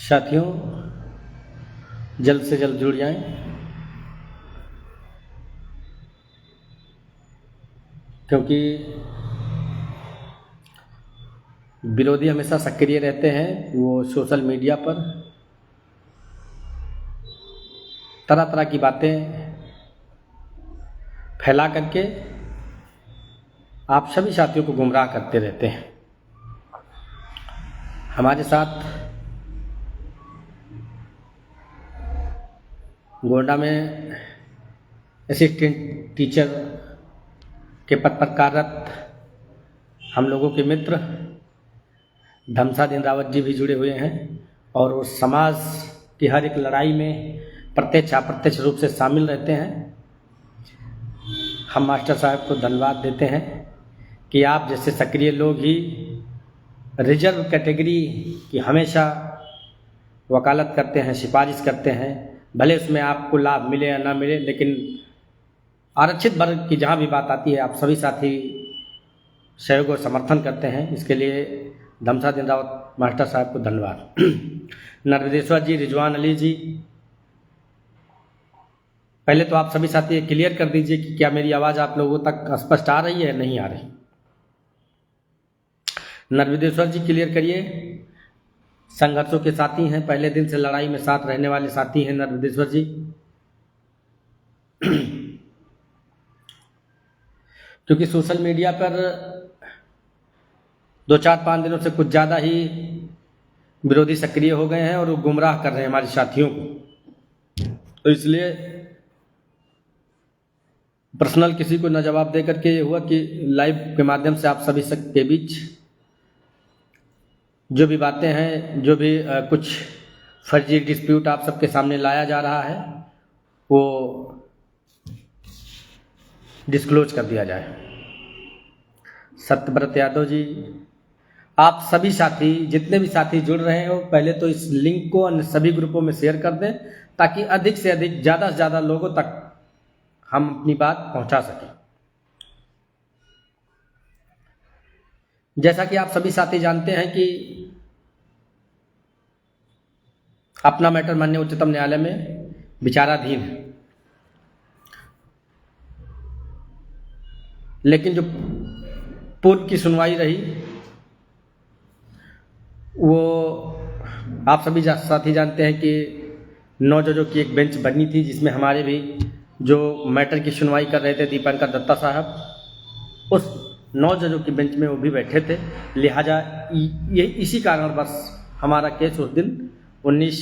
साथियों, जल्द से जल्द जुड़ जाएं, क्योंकि विरोधी हमेशा सक्रिय रहते हैं। वो सोशल मीडिया पर तरह तरह की बातें फैला करके आप सभी साथियों को गुमराह करते रहते हैं। हमारे साथ गोंडा में असिस्टेंट टीचर के पद पर कार्यरत हम लोगों के मित्र धमसा दिन रावत जी भी जुड़े हुए हैं और वो समाज की हर एक लड़ाई में प्रत्यक्ष अप्रत्यक्ष रूप से शामिल रहते हैं। हम मास्टर साहब को धन्यवाद देते हैं कि आप जैसे सक्रिय लोग ही रिजर्व कैटेगरी की हमेशा वकालत करते हैं, सिफारिश करते हैं। भले उसमें आपको लाभ मिले या ना मिले, लेकिन आरक्षित वर्ग की जहाँ भी बात आती है आप सभी साथी सहयोग और समर्थन करते हैं। इसके लिए धमसा दिन रावत मास्टर साहब को धन्यवाद। नरवेदेश्वर जी, रिजवान अली जी, पहले तो आप सभी साथी क्लियर कर दीजिए कि क्या मेरी आवाज़ आप लोगों तक स्पष्ट आ रही है या नहीं आ रही। नरवेदेश्वर जी क्लियर करिए। संघर्षों के साथी हैं, पहले दिन से लड़ाई में साथ रहने वाले साथी हैं नरवेदेश्वर जी। क्योंकि सोशल मीडिया पर 2-4-5 दिनों से कुछ ज़्यादा ही विरोधी सक्रिय हो गए हैं और वो गुमराह कर रहे हैं हमारे साथियों को। तो इसलिए पर्सनल किसी को न जवाब दे करके ये हुआ कि लाइव के माध्यम से आप सभी के बीच जो भी बातें हैं, जो भी कुछ फर्जी डिस्प्यूट आप सबके सामने लाया जा रहा है वो डिस्क्लोज कर दिया जाए। सत्यव्रत यादव जी, आप सभी साथी जितने भी साथी जुड़ रहे हो, पहले तो इस लिंक को अन्य सभी ग्रुपों में शेयर कर दें ताकि अधिक से अधिक ज़्यादा से ज़्यादा लोगों तक हम अपनी बात पहुंचा सकें। जैसा कि आप सभी साथी जानते हैं कि अपना मैटर माननीय उच्चतम न्यायालय में विचाराधीन है, लेकिन जो पूर्व की सुनवाई रही वो आप सभी साथी जानते हैं कि 9 जजों की एक बेंच बनी थी, जिसमें हमारे भी जो मैटर की सुनवाई कर रहे थे दीपंकर दत्ता साहब, उस 9 जजों की बेंच में वो भी बैठे थे। लिहाजा ये इसी कारण बस हमारा केस उस दिन 19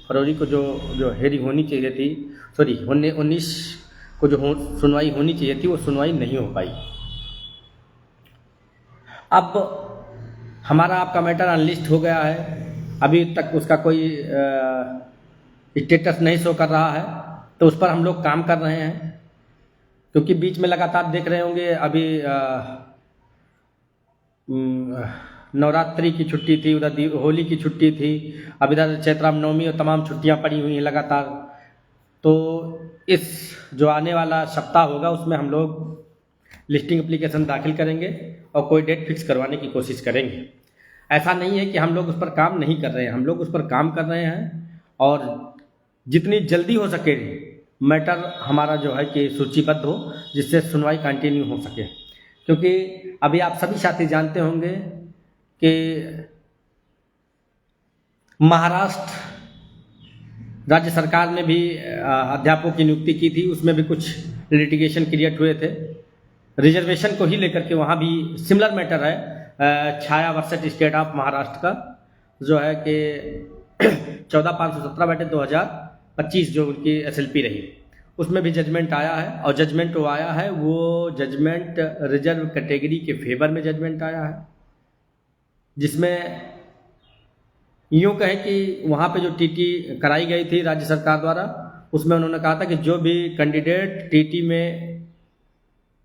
फरवरी को जो हेयरिंग होनी चाहिए थी, 19 को जो सुनवाई होनी चाहिए थी वो सुनवाई नहीं हो पाई। अब हमारा आपका मैटर अनलिस्ट हो गया है, अभी तक उसका कोई स्टेटस नहीं शो कर रहा है, तो उस पर हम लोग काम कर रहे हैं। क्योंकि बीच में लगातार देख रहे होंगे अभी नवरात्रि की छुट्टी थी, उधर होली की छुट्टी थी, अब इधर चैत्र रामनवमी और तमाम छुट्टियां पड़ी हुई हैं लगातार। तो इस जो आने वाला सप्ताह होगा उसमें हम लोग लिस्टिंग एप्लीकेशन दाखिल करेंगे और कोई डेट फिक्स करवाने की कोशिश करेंगे। ऐसा नहीं है कि हम लोग उस पर काम नहीं कर रहे हैं, हम लोग उस पर काम कर रहे हैं और जितनी जल्दी हो सके मैटर हमारा जो है कि सूचीबद्ध हो, जिससे सुनवाई कंटिन्यू हो सके। क्योंकि अभी आप सभी साथी जानते होंगे कि महाराष्ट्र राज्य सरकार ने भी अध्यापकों की नियुक्ति की थी, उसमें भी कुछ लिटिगेशन क्रिएट हुए थे रिजर्वेशन को ही लेकर के। वहाँ भी सिमिलर मैटर है, छाया वर्सेस स्टेट ऑफ महाराष्ट्र का, जो है कि 14,517 बैठे 2025 जो उनकी SLP रही, उसमें भी जजमेंट आया है। और जजमेंट वो आया है, वो जजमेंट रिजर्व कैटेगरी के फेवर में जजमेंट आया है, जिसमें यूँ कहें कि वहाँ पे जो TT कराई गई थी राज्य सरकार द्वारा, उसमें उन्होंने कहा था कि जो भी कैंडिडेट TT में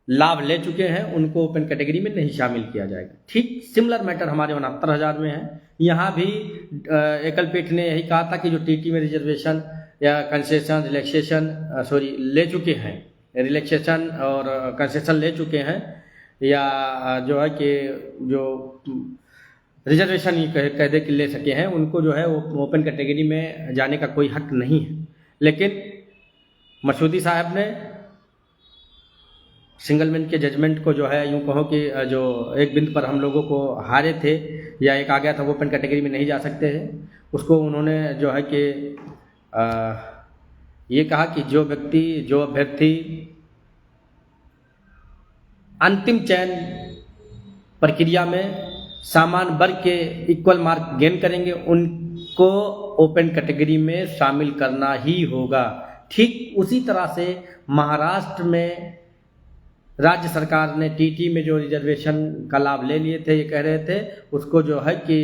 लाभ ले चुके हैं उनको ओपन कैटेगरी में नहीं शामिल किया जाएगा। ठीक सिमिलर मैटर हमारे 69,000 में है। यहाँ भी एकल पीठ ने यही कहा था कि जो TT में रिजर्वेशन या कंसेशन ले चुके हैं, रिलैक्सेशन और कंसेशन ले चुके हैं, या जो है कि जो रिजर्वेशन ये कायदे के ले सके हैं, उनको जो है वो ओपन कैटेगरी में जाने का कोई हक नहीं है। लेकिन मसूदी साहब ने सिंगल बेंच के जजमेंट को जो है यूँ कहो कि जो एक बिंदु पर हम लोगों को हारे थे या एक आ गया था वो ओपन कैटेगरी में नहीं जा सकते हैं, उसको उन्होंने जो है कि ये कहा कि जो अभ्यर्थी अंतिम चयन प्रक्रिया में सामान्य वर्ग के इक्वल मार्क गेन करेंगे उनको ओपन कैटेगरी में शामिल करना ही होगा। ठीक उसी तरह से महाराष्ट्र में राज्य सरकार ने टीटी में जो रिजर्वेशन का लाभ ले लिए थे, ये कह रहे थे उसको जो है कि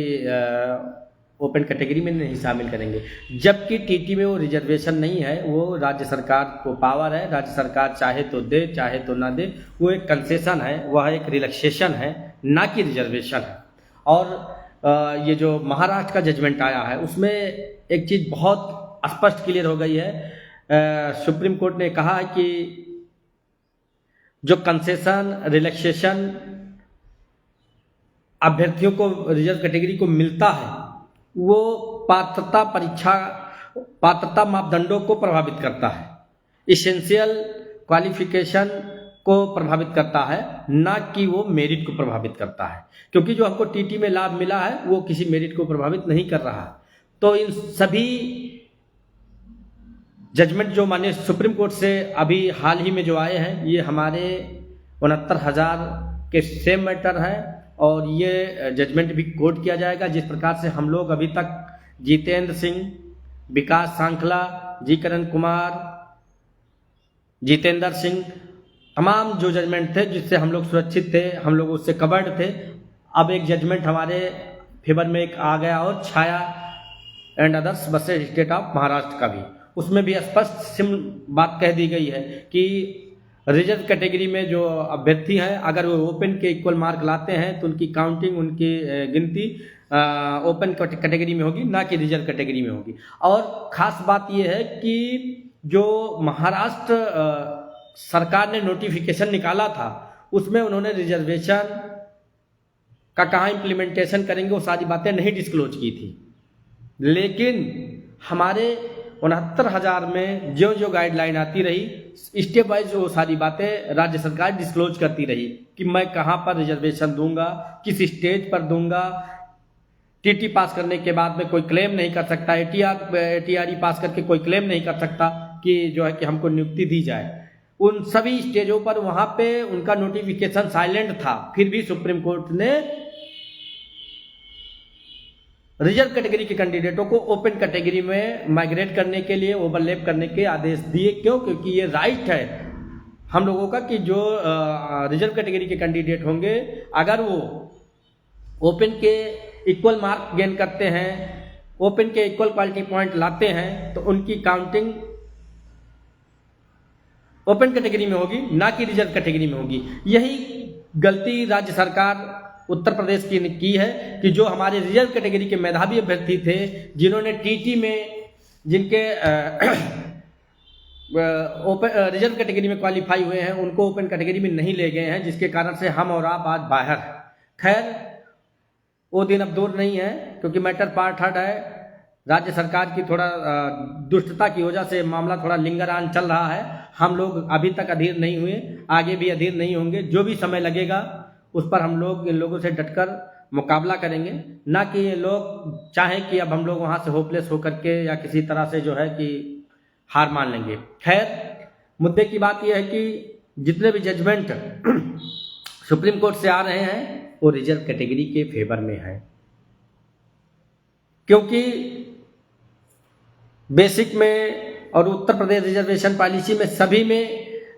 ओपन कैटेगरी में नहीं शामिल करेंगे, जबकि टीटी में वो रिजर्वेशन नहीं है, वो राज्य सरकार को पावर है, राज्य सरकार चाहे तो दे चाहे तो ना दे, वो एक कंसेशन है, वह एक रिलैक्सेशन है, ना कि रिजर्वेशन है। और ये जो महाराष्ट्र का जजमेंट आया है उसमें एक चीज़ बहुत स्पष्ट क्लियर हो गई है। सुप्रीम कोर्ट ने कहा है कि जो कंसेशन रिलैक्सेशन अभ्यर्थियों को रिजर्व कैटेगरी को मिलता है वो पात्रता मापदंडों को प्रभावित करता है, इसेंशियल क्वालिफिकेशन को प्रभावित करता है, ना कि वो मेरिट को प्रभावित करता है। क्योंकि जो हमको टीटी में लाभ मिला है वो किसी मेरिट को प्रभावित नहीं कर रहा। तो इन सभी जजमेंट जो माननीय सुप्रीम कोर्ट से अभी हाल ही में जो आए हैं ये हमारे 69,000 के सेम मैटर है और ये जजमेंट भी कोर्ट किया जाएगा। जिस प्रकार से हम लोग अभी तक जितेंद्र सिंह, विकास सांखला, जी करण कुमार, जितेंद्र सिंह, तमाम जो जजमेंट थे जिससे हम लोग सुरक्षित थे, हम लोग उससे कवर्ड थे, अब एक जजमेंट हमारे फेवर में एक आ गया और Chhaya and others versus state of Maharashtra का भी, उसमें भी स्पष्ट बात कह दी गई है कि रिजर्व कैटेगरी में जो अभ्यर्थी हैं अगर वो ओपन के इक्वल मार्क लाते हैं तो उनकी काउंटिंग, उनकी गिनती ओपन कैटेगरी में होगी, ना कि रिजर्व कैटेगरी में होगी। और ख़ास बात ये है कि जो महाराष्ट्र सरकार ने नोटिफिकेशन निकाला था उसमें उन्होंने रिजर्वेशन का कहाँ इम्प्लीमेंटेशन करेंगे वो सारी बातें नहीं डिस्क्लोज की थी, लेकिन हमारे 69,000 में जो जो गाइडलाइन आती रही स्टेप वाइज वो सारी बातें राज्य सरकार डिस्क्लोज करती रही कि मैं कहाँ पर रिजर्वेशन दूंगा, किस स्टेज पर दूंगा। टीटी पास करने के बाद में कोई क्लेम नहीं कर सकता, एटीआरई पास करके कोई क्लेम नहीं कर सकता कि जो है कि हमको नियुक्ति दी जाए। उन सभी स्टेजों पर वहाँ पे उनका नोटिफिकेशन साइलेंट था, फिर भी सुप्रीम कोर्ट ने रिजर्व कैटेगरी के कैंडिडेटों को ओपन कैटेगरी में माइग्रेट करने के लिए, ओवरलैप करने के आदेश दिए। क्यों? क्योंकि ये राइट है हम लोगों का कि जो रिजर्व कैटेगरी के कैंडिडेट होंगे अगर वो ओपन के इक्वल मार्क गेन करते हैं, ओपन के इक्वल क्वालिटी पॉइंट लाते हैं, तो उनकी काउंटिंग ओपन कैटेगरी में होगी, ना कि रिजर्व कैटेगरी में होगी। यही गलती राज्य सरकार उत्तर प्रदेश की है कि जो हमारे रिजर्व कैटेगरी के मेधावी अभ्यर्थी थे जिन्होंने टीटी में जिनके ओपन रिजर्व कैटेगरी में क्वालिफाई हुए हैं उनको ओपन कैटेगरी में नहीं ले गए हैं, जिसके कारण से हम और आप आज बाहर। खैर वो दिन अब दूर नहीं है क्योंकि मैटर पार्ट 3 है। राज्य सरकार की थोड़ा दुष्टता की वजह से मामला थोड़ा लिंगर ऑन चल रहा है। हम लोग अभी तक अधीर नहीं हुए, आगे भी अधीर नहीं होंगे। जो भी समय लगेगा उस पर हम लोग इन लोगों से डटकर मुकाबला करेंगे, ना कि ये लोग चाहें कि अब हम लोग वहाँ से होपलेस होकर के या किसी तरह से जो है कि हार मान लेंगे। खैर मुद्दे की बात यह है कि जितने भी जजमेंट सुप्रीम कोर्ट से आ रहे हैं वो रिजर्व कैटेगरी के फेवर में है, क्योंकि बेसिक में और उत्तर प्रदेश रिजर्वेशन पॉलिसी में सभी में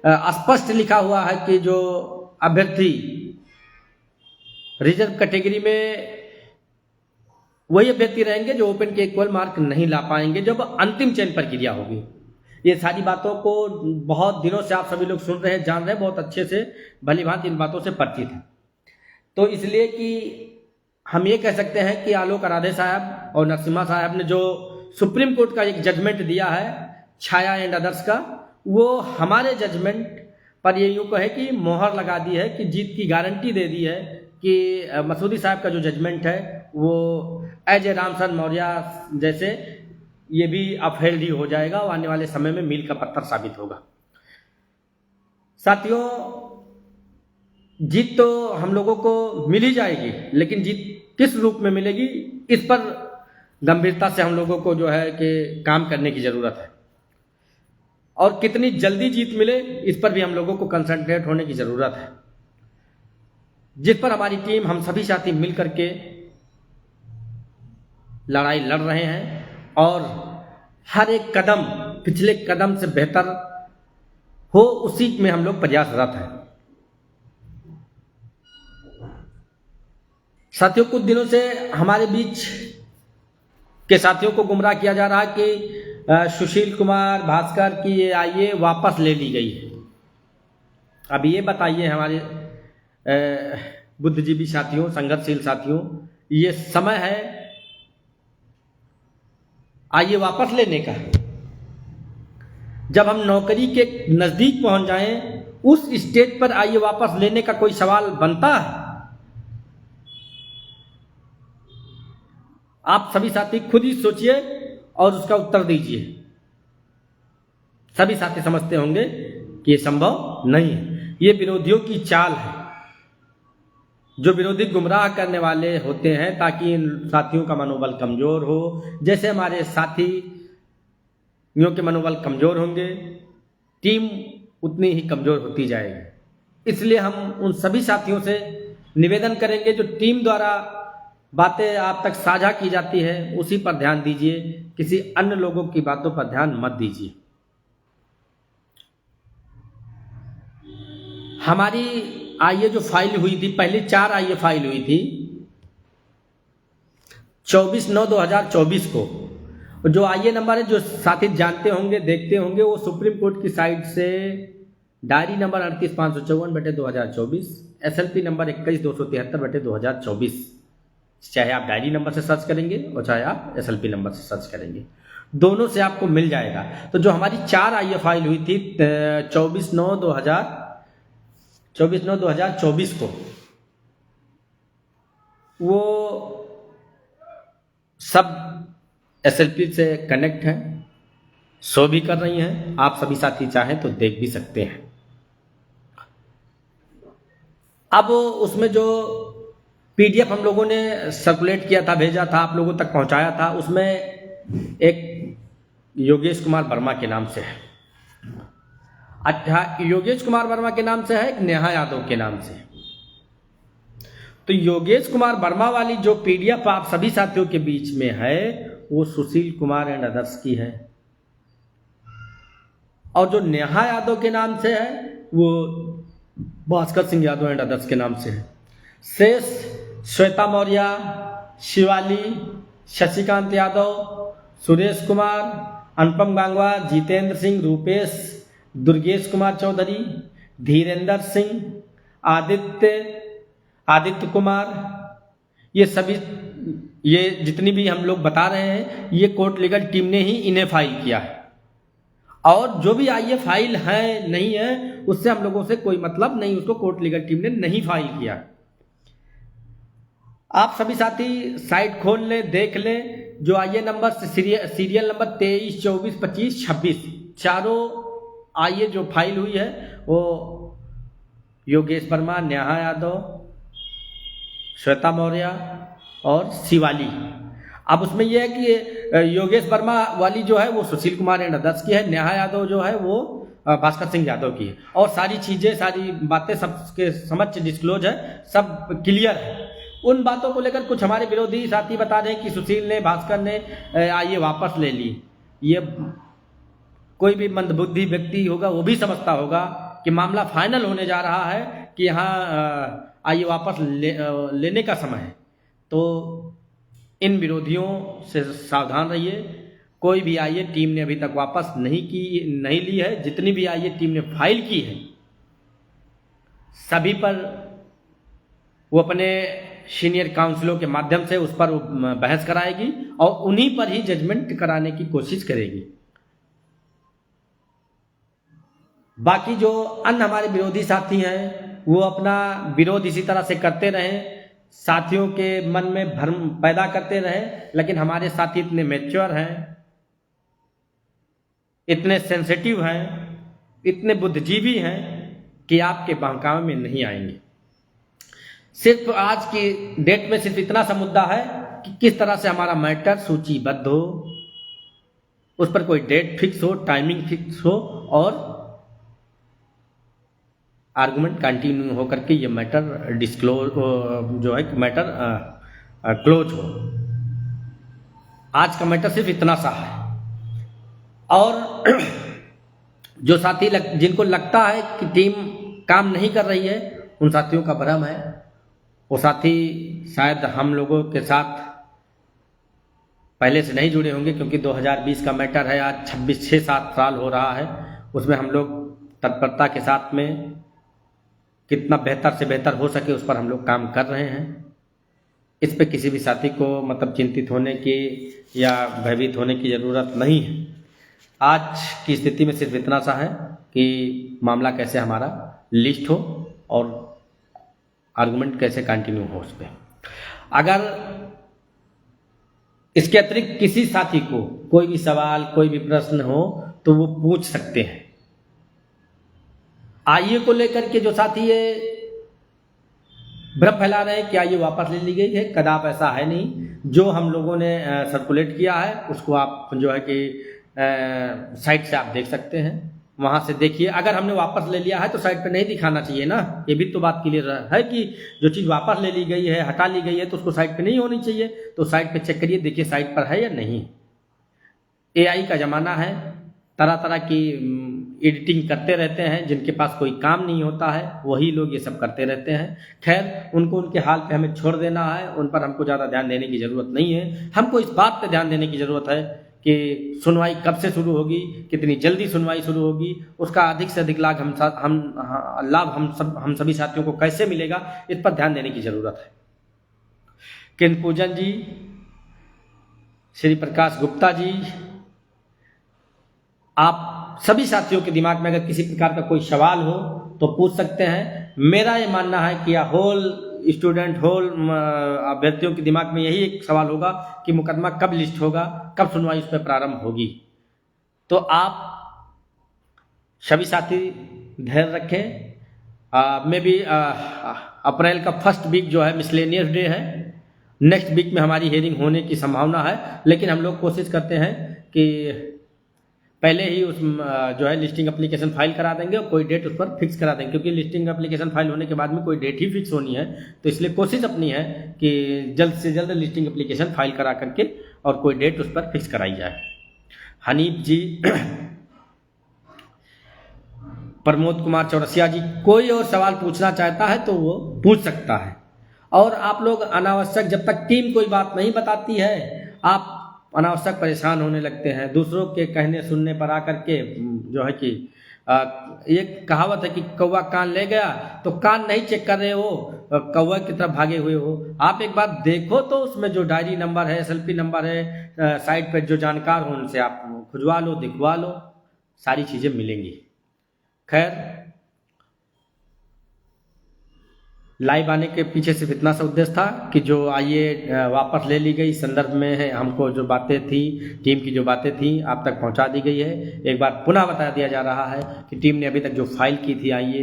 स्पष्ट लिखा हुआ है कि जो अभ्यर्थी रिजर्व कैटेगरी में वही अभ्यर्थी रहेंगे जो ओपन के इक्वल मार्क नहीं ला पाएंगे जब अंतिम चयन प्रक्रिया होगी। ये सारी बातों को बहुत दिनों से आप सभी लोग सुन रहे हैं, जान रहे हैं, बहुत अच्छे से भली भांति इन बातों से परिचित हैं। तो इसलिए कि हम ये कह सकते हैं कि आलोक आराधे साहब और नरसिम्हा साहब ने जो सुप्रीम कोर्ट का एक जजमेंट दिया है छाया एंड अदर्स का, वो हमारे जजमेंट पर ये यूँ कहे कि मोहर लगा दी है कि जीत की गारंटी दे दी है कि मसूदी साहब का जो जजमेंट है वो एज ए रामचंद्र मौर्य जैसे ये भी अपहेल्ड ही हो जाएगा और आने वाले समय में मील का पत्थर साबित होगा। साथियों, जीत तो हम लोगों को मिल ही जाएगी, लेकिन जीत किस रूप में मिलेगी इस पर गंभीरता से हम लोगों को जो है कि काम करने की जरूरत है, और कितनी जल्दी जीत मिले इस पर भी हम लोगों को कंसंट्रेट होने की जरूरत है, जिस पर हमारी टीम, हम सभी साथी मिल करके लड़ाई लड़ रहे हैं और हर एक कदम पिछले कदम से बेहतर हो उसी में हम लोग प्रयासरत हैं। साथियों, कुछ दिनों से हमारे बीच के साथियों को गुमराह किया जा रहा है कि सुशील कुमार भास्कर की ये आईए वापस ले ली गई है। अब ये बताइए हमारे बुद्धिजीवी साथियों, संघर्षशील साथियों, ये समय है आइए वापस लेने का। जब हम नौकरी के नजदीक पहुंच जाएं, उस स्टेज पर आइए वापस लेने का कोई सवाल बनता है? आप सभी साथी खुद ही सोचिए और उसका उत्तर दीजिए। सभी साथी समझते होंगे कि यह संभव नहीं है, ये विरोधियों की चाल है। जो विरोधी गुमराह करने वाले होते हैं ताकि इन साथियों का मनोबल कमजोर हो। जैसे हमारे साथियों के मनोबल कमजोर होंगे, टीम उतनी ही कमजोर होती जाएगी। इसलिए हम उन सभी साथियों से निवेदन करेंगे, जो टीम द्वारा बातें आप तक साझा की जाती है उसी पर ध्यान दीजिए, किसी अन्य लोगों की बातों पर ध्यान मत दीजिए। हमारी आईए जो फाइल हुई थी, पहले 4 आईए फाइल हुई थी 24/9/2024 को। जो आईए नंबर है, जो साथी जानते होंगे, देखते होंगे, वो सुप्रीम कोर्ट की साइड से डायरी नंबर 38,554/2024, SLP नंबर 21,273/2024। चाहे आप डायरी नंबर से सर्च करेंगे और चाहे आप SLP नंबर से सर्च करेंगे, दोनों से आपको मिल जाएगा। तो जो हमारी 4 आईए फाइल हुई थी 24/9/2024 को, वो सब SLP से कनेक्ट हैं, शो भी कर रही हैं। आप सभी साथी चाहें तो देख भी सकते हैं। अब उसमें जो PDF हम लोगों ने सर्कुलेट किया था, भेजा था, आप लोगों तक पहुंचाया था, उसमें एक योगेश कुमार वर्मा के नाम से है। अच्छा, योगेश कुमार वर्मा के नाम से है, एक नेहा यादव के नाम से। तो योगेश कुमार वर्मा वाली जो PDF आप सभी साथियों के बीच में है, वो सुशील कुमार एंड अदर्स की है, और जो नेहा यादव के नाम से है वो भास्कर सिंह यादव एंड अदर्स के नाम से है। शेष श्वेता मौर्य, शिवाली, शशिकांत यादव, सुरेश कुमार, अनुपम गांगवा, जितेंद्र सिंह, रूपेश, दुर्गेश कुमार चौधरी, धीरेंद्र सिंह, आदित्य कुमार, ये सभी, ये जितनी भी हम लोग बता रहे हैं, ये कोर्ट लीगल टीम ने ही इन्हें फाइल किया है। और जो भी आईए फाइल है नहीं है, उससे हम लोगों से कोई मतलब नहीं, उसको कोर्ट लीगल टीम ने नहीं फाइल किया। आप सभी साथी साइट खोल ले, देख ले, जो आईए नंबर सीरियल नंबर 23, 24, 25, 26, चारों आईए जो फाइल हुई है वो योगेश वर्मा, नेहा यादव, श्वेता मौर्य और शिवाली। अब उसमें यह है कि योगेश वर्मा वाली जो है वो सुशील कुमार एंड अदर्स की है, नेहा यादव जो है वो भास्कर सिंह यादव की है, और सारी चीजें, सारी बातें सबके समक्ष डिस्क्लोज है, सब क्लियर है। उन बातों को लेकर कुछ हमारे विरोधी साथी बता रहे हैं कि सुशील ने, भास्कर ने आईए वापस ले ली। ये कोई भी मंदबुद्धि व्यक्ति होगा वो भी समझता होगा कि मामला फाइनल होने जा रहा है, कि यहाँ आईए वापस लेने का समय है। तो इन विरोधियों से सावधान रहिए। कोई भी आईए टीम ने अभी तक वापस नहीं ली है। जितनी भी आईए टीम ने फाइल की है, सभी पर वो अपने सीनियर काउंसिलों के माध्यम से उस पर बहस कराएगी और उन्हीं पर ही जजमेंट कराने की कोशिश करेगी। बाकी जो अन्य हमारे विरोधी साथी हैं वो अपना विरोध इसी तरह से करते रहें, साथियों के मन में भ्रम पैदा करते रहें, लेकिन हमारे साथी इतने मैच्योर हैं, इतने सेंसिटिव हैं, इतने बुद्धिजीवी हैं कि आपके बहकावे में नहीं आएंगे। सिर्फ आज की डेट में सिर्फ इतना सा मुद्दा है कि किस तरह से हमारा मैटर सूचीबद्ध हो, उस पर कोई डेट फिक्स हो, टाइमिंग फिक्स हो और आर्गुमेंट कंटिन्यू होकर के ये मैटर डिस्क्लोज जो है मैटर क्लोज हो। आज का मैटर सिर्फ इतना सा है। और जो साथी जिनको लगता है कि टीम काम नहीं कर रही है, उन साथियों का भ्रम है। वो साथी शायद हम लोगों के साथ पहले से नहीं जुड़े होंगे, क्योंकि 2020 का मैटर है, आज 6-7 साल हो रहा है। उसमें हम लोग तत्परता के साथ में कितना बेहतर से बेहतर हो सके उस पर हम लोग काम कर रहे हैं। इस पे किसी भी साथी को मतलब चिंतित होने की या भयभीत होने की ज़रूरत नहीं है। आज की स्थिति में सिर्फ इतना सा है कि मामला कैसे हमारा लिस्ट हो और आर्गुमेंट कैसे कंटिन्यू हो उस पर। अगर इसके अतिरिक्त किसी साथी को कोई भी सवाल, कोई भी प्रश्न हो तो वो पूछ सकते हैं। आईए को लेकर के जो साथी ये भ्रम फैला रहे हैं कि आईए वापस ले ली गई है, कदाप ऐसा है नहीं। जो हम लोगों ने सर्कुलेट किया है उसको आप जो है कि साइट से आप देख सकते हैं, वहां से देखिए। अगर हमने वापस ले लिया है तो साइट पे नहीं दिखाना चाहिए ना, ये भी तो बात क्लियर है कि जो चीज़ वापस ले ली गई है, हटा ली गई है, तो उसको साइट पे नहीं होनी चाहिए। तो साइट पे चेक करिए, देखिए साइट पर है या नहीं। एआई का ज़माना है, तरह तरह की एडिटिंग करते रहते हैं। जिनके पास कोई काम नहीं होता है वही लोग ये सब करते रहते हैं। खैर, उनको उनके हाल पे हमें छोड़ देना है, उन पर हमको ज़्यादा ध्यान देने की ज़रूरत नहीं है। हमको इस बात पे ध्यान देने की ज़रूरत है कि सुनवाई कब से शुरू होगी, कितनी जल्दी सुनवाई शुरू होगी, उसका अधिक से अधिक लाभ हम सभी साथियों को कैसे मिलेगा, इस पर ध्यान देने की ज़रूरत है। केंद्र पूजन जी, श्री प्रकाश गुप्ता जी, आप सभी साथियों के दिमाग में अगर किसी प्रकार का कोई सवाल हो तो पूछ सकते हैं। मेरा ये मानना है कि होल स्टूडेंट, होल अभ्यर्थियों के दिमाग में यही एक सवाल होगा कि मुकदमा कब लिस्ट होगा, कब सुनवाई उस पर प्रारंभ होगी। तो आप सभी साथी धैर्य रखें। मे बी अप्रैल का फर्स्ट वीक जो है मिसलेनियस डे है, नेक्स्ट वीक में हमारी हियरिंग होने की संभावना है। लेकिन हम लोग कोशिश करते हैं कि पहले ही उस जो है लिस्टिंग एप्लीकेशन फाइल करा देंगे और कोई डेट उस पर फिक्स करा देंगे, क्योंकि लिस्टिंग एप्लीकेशन फाइल होने के बाद में कोई डेट ही फिक्स होनी है। तो इसलिए कोशिश अपनी है कि जल्द से जल्द लिस्टिंग एप्लीकेशन फाइल करा करके और कोई डेट उस पर फिक्स कराई जाए। हनीफ जी, प्रमोद कुमार चौरसिया जी, कोई और सवाल पूछना चाहता है तो वो पूछ सकता है। और आप लोग अनावश्यक, जब तक टीम कोई बात नहीं बताती है, आप अनावश्यक परेशान होने लगते हैं। दूसरों के कहने सुनने पर आकर के जो है कि एक कहावत है कि कौवा कान ले गया, तो कान नहीं चेक कर रहे हो, कौवा की तरफ भागे हुए हो। आप एक बार देखो तो उसमें जो डायरी नंबर है, एसएलपी नंबर है, साइट पर जो जानकार हो उनसे आप खुजवा लो, दिखवा लो, सारी चीज़ें मिलेंगी। खैर, लाइव आने के पीछे सिर्फ इतना सा उद्देश्य था कि जो आइए वापस ले ली गई संदर्भ में है, हमको जो बातें थी, टीम की जो बातें थी आप तक पहुंचा दी गई है। एक बार पुनः बता दिया जा रहा है कि टीम ने अभी तक जो फाइल की थी आइए,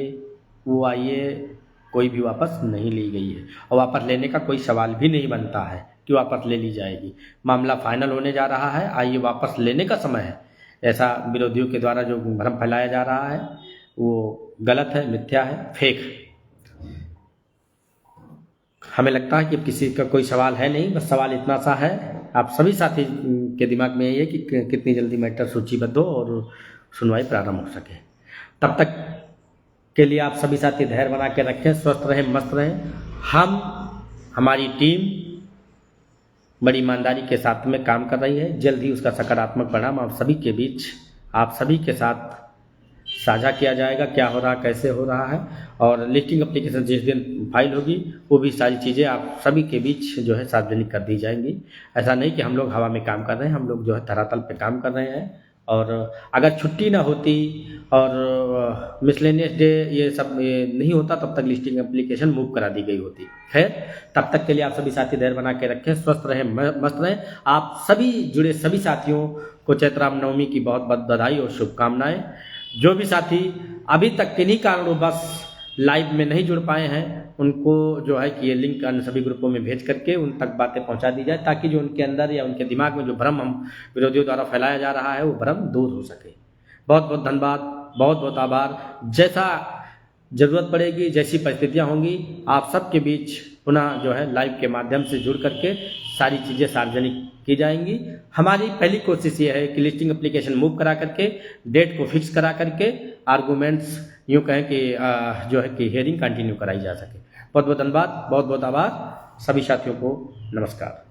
वो आइए कोई भी वापस नहीं ली गई है और वापस लेने का कोई सवाल भी नहीं बनता है कि वापस ले ली जाएगी। मामला फाइनल होने जा रहा है, आइए वापस लेने का समय है। ऐसा विरोधियों के द्वारा जो भ्रम फैलाया जा रहा है वो गलत है, मिथ्या है, फेक है। हमें लगता है कि किसी का कोई सवाल है नहीं, बस सवाल इतना सा है, आप सभी साथी के दिमाग में यही है कि कितनी जल्दी मैटर सूचीबद्ध हो और सुनवाई प्रारंभ हो सके। तब तक के लिए आप सभी साथी धैर्य बना के रखें, स्वस्थ रहें, मस्त रहें। हमारी टीम बड़ी ईमानदारी के साथ में काम कर रही है। जल्द ही उसका सकारात्मक परिणाम आप सभी के बीच, आप सभी के साथ साझा किया जाएगा, क्या हो रहा, कैसे हो रहा है। और लिस्टिंग एप्लीकेशन जिस दिन फाइल होगी वो भी सारी चीज़ें आप सभी के बीच जो है सार्वजनिक कर दी जाएंगी। ऐसा नहीं कि हम लोग हवा में काम कर रहे हैं, हम लोग जो है धरातल पे काम कर रहे हैं और अगर छुट्टी ना होती और मिसलेनियस डे ये सब ये नहीं होता तब तक लिस्टिंग एप्लीकेशन मूव करा दी गई होती। खैर, तब तक के लिए आप सभी साथी धैर्य बना के रखें, स्वस्थ रहें, मस्त रहें। आप सभी जुड़े सभी साथियों को चैत्र रामनवमी की बहुत बहुत बधाई और शुभकामनाएं। जो भी साथी अभी तक किन्हीं कारणवश लाइव में नहीं जुड़ पाए हैं उनको जो है कि ये लिंक अन्य सभी ग्रुपों में भेज करके उन तक बातें पहुंचा दी जाए, ताकि जो उनके अंदर या उनके दिमाग में जो भ्रम हम विरोधियों द्वारा फैलाया जा रहा है वो भ्रम दूर हो सके। बहुत बहुत धन्यवाद, बहुत बहुत आभार। जैसा ज़रूरत पड़ेगी, जैसी परिस्थितियां होंगी, आप सबके बीच पुनः जो है लाइव के माध्यम से जुड़ करके सारी चीज़ें सार्वजनिक की जाएंगी। हमारी पहली कोशिश ये है कि लिस्टिंग एप्लीकेशन मूव करा करके डेट को फिक्स करा करके आर्गूमेंट्स यूँ कहें कि जो है कि हेयरिंग कंटिन्यू कराई जा सके। बहुत बहुत धन्यवाद, बहुत बहुत आभार। सभी साथियों को नमस्कार।